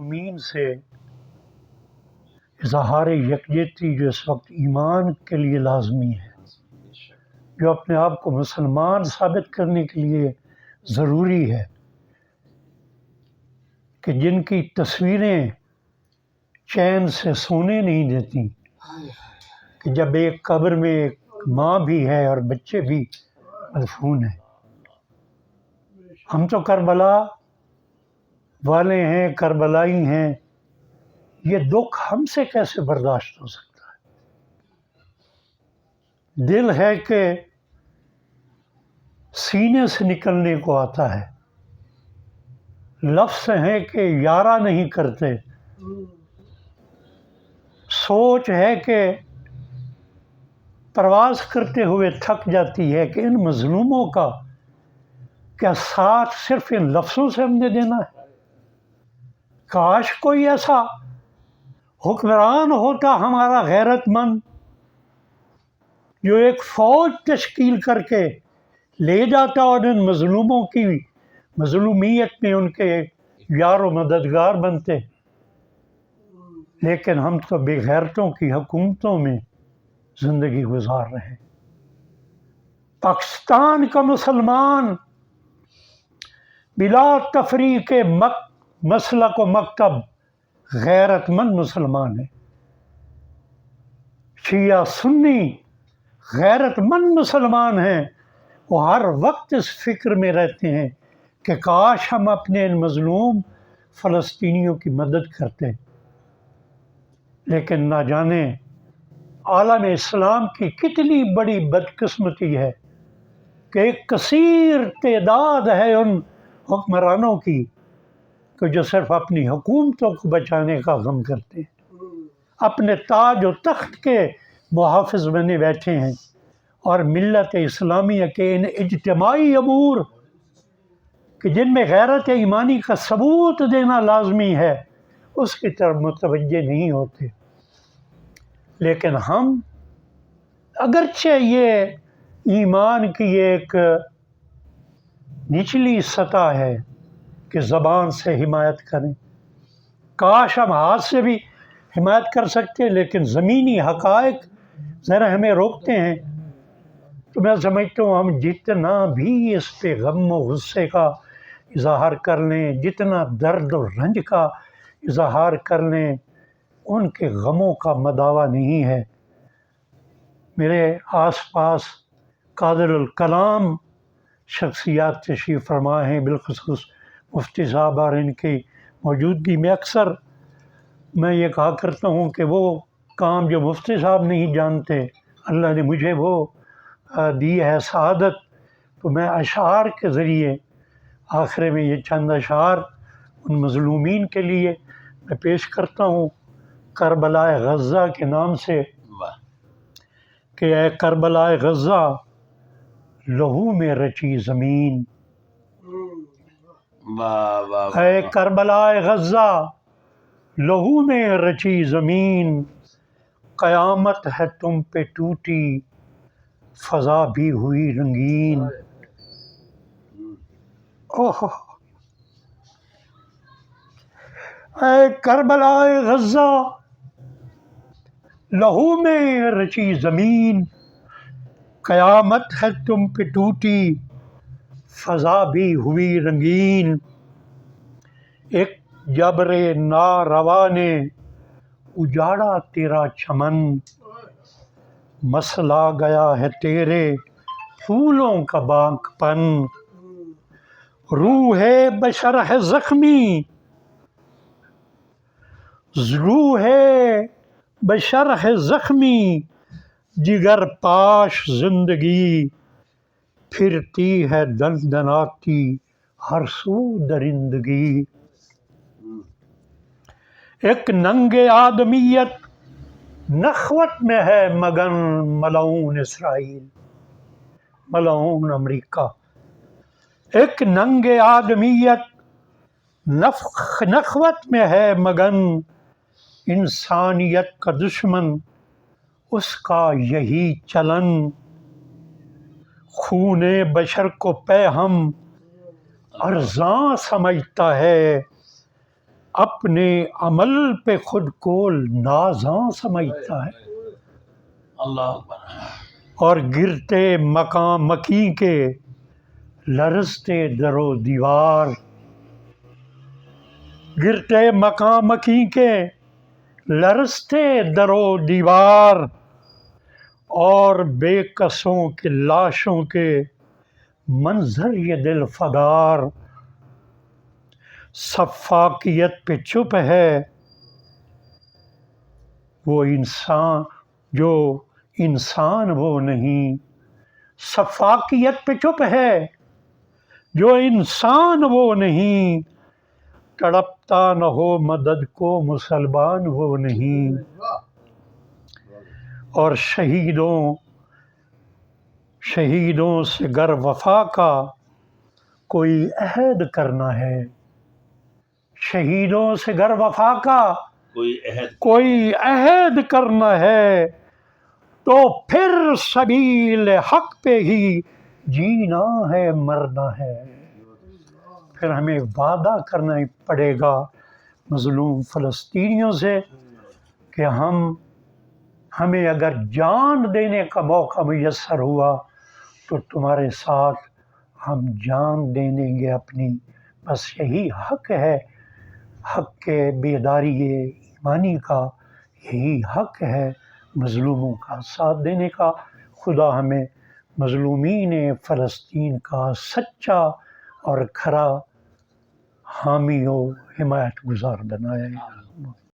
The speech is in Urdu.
امین سے اظہار یکجہتی جو اس وقت ایمان کے لیے لازمی ہے، جو اپنے آپ کو مسلمان ثابت کرنے کے لیے ضروری ہے، کہ جن کی تصویریں چین سے سونے نہیں دیتی، کہ جب ایک قبر میں ایک ماں بھی ہے اور بچے بھی مدفون ہیں۔ ہم تو کربلا والے ہیں، کربلائی ہیں، یہ دکھ ہم سے کیسے برداشت ہو سکتا ہے؟ دل ہے کہ سینے سے نکلنے کو آتا ہے، لفظ ہیں کہ یارا نہیں کرتے، سوچ ہے کہ پرواز کرتے ہوئے تھک جاتی ہے کہ ان مظلوموں کا کیا ساتھ صرف ان لفظوں سے ہم نے دینا ہے؟ کاش کوئی ایسا حکمران ہوتا ہمارا غیرت مند، جو ایک فوج تشکیل کر کے لے جاتا اور ان مظلوموں کی مظلومیت میں ان کے یار و مددگار بنتے۔ لیکن ہم تو بے غیرتوں کی حکومتوں میں زندگی گزار رہے ہیں۔ پاکستان کا مسلمان بلا تفریق مسلک و مکتب غیرت مند مسلمان ہے۔ شیعہ سنی غیرت مند مسلمان ہیں، وہ ہر وقت اس فکر میں رہتے ہیں کہ کاش ہم اپنے ان مظلوم فلسطینیوں کی مدد کرتے۔ لیکن نہ جانے عالم اسلام کی کتنی بڑی بدقسمتی ہے کہ ایک کثیر تعداد ہے ان حکمرانوں کی کہ جو صرف اپنی حکومتوں کو بچانے کا غم کرتے ہیں، اپنے تاج و تخت کے محافظ بنے بیٹھے ہیں، اور ملت اسلامیہ کے ان اجتماعی امور کہ جن میں غیرت ایمانی کا ثبوت دینا لازمی ہے، اس کی طرف متوجہ نہیں ہوتے۔ لیکن ہم اگرچہ یہ ایمان کی ایک نچلی سطح ہے کہ زبان سے حمایت کریں، کاش ہم ہاتھ سے بھی حمایت کر سکتے، لیکن زمینی حقائق ذرا ہمیں روکتے ہیں۔ تو میں سمجھتا ہوں ہم جتنا بھی اس پہ غم و غصے کا اظہار کر لیں، جتنا درد و رنج کا اظہار کر لیں، ان کے غموں کا مداوع نہیں ہے۔ میرے آس پاس قادر الکلام شخصیات تشریف فرما ہیں، بالخصوص مفتی صاحب، اور ان کی موجودگی میں اکثر میں یہ کہا کرتا ہوں کہ وہ کام جو مفتی صاحب نہیں جانتے، اللہ نے مجھے وہ دی ہے سعادت، تو میں اشعار کے ذریعے آخر میں یہ چند اشعار ان مظلومین کے لیے میں پیش کرتا ہوں، کربلا غزہ کے نام سے، کہ اے کربلا غزہ لہو میں رچی زمین، اے کربلا غزہ لہو میں رچی زمین، قیامت ہے تم پہ ٹوٹی فضا بھی ہوئی رنگین۔ اوہ اے کربلا غزہ لہو میں رچی زمین، قیامت ہے تم پہ ٹوٹی فضا بھی ہوئی رنگین، ایک جبر ناروا نے اجاڑا تیرا چمن، مسلا گیا ہے تیرے پھولوں کا بانک پن، روح بشرح زخمی، روح بشرح زخمی، جگر پاش زندگی، پھرتی ہے دندناتی ہر سو درندگی، ایک ننگ آدمیت نخوت میں ہے مگن، ملعون اسرائیل، ملعون امریکہ، ایک ننگ آدمیت نخوت میں ہے مگن، انسانیت کا دشمن اس کا یہی چلن، خون بشر کو پہ ہم ارزاں سمجھتا ہے، اپنے عمل پہ خود کو نازاں سمجھتا ہے، اللہ اکبر، اور گرتے مقام مکی کے لرزتے در و دیوار، گرتے مقام مکی کے لرزتے در و دیوار، اور بے کسوں کے لاشوں کے منظر یہ دل فگار، سفاکیت پہ چپ ہے وہ انسان جو انسان وہ نہیں، سفاکیت پہ چپ ہے جو انسان وہ نہیں، تڑپتا نہ ہو مدد کو مسلمان وہ نہیں، اور شہیدوں سے گر وفا کا کوئی عہد کرنا ہے، شہیدوں سے گر وفا کا کوئی عہد کرنا ہے، تو پھر سبیل حق پہ ہی جینا ہے مرنا ہے، پھر ہمیں وعدہ کرنا پڑے گا مظلوم فلسطینیوں سے کہ ہمیں اگر جان دینے کا موقع میسر ہوا تو تمہارے ساتھ ہم جان دے دیں گے اپنی، بس یہی حق ہے، حق کے بیداری ایمانی کا یہی حق ہے، مظلوموں کا ساتھ دینے کا۔ خدا ہمیں مظلومین فلسطین کا سچا اور کھرا حامی و حمایت گزار بنائے۔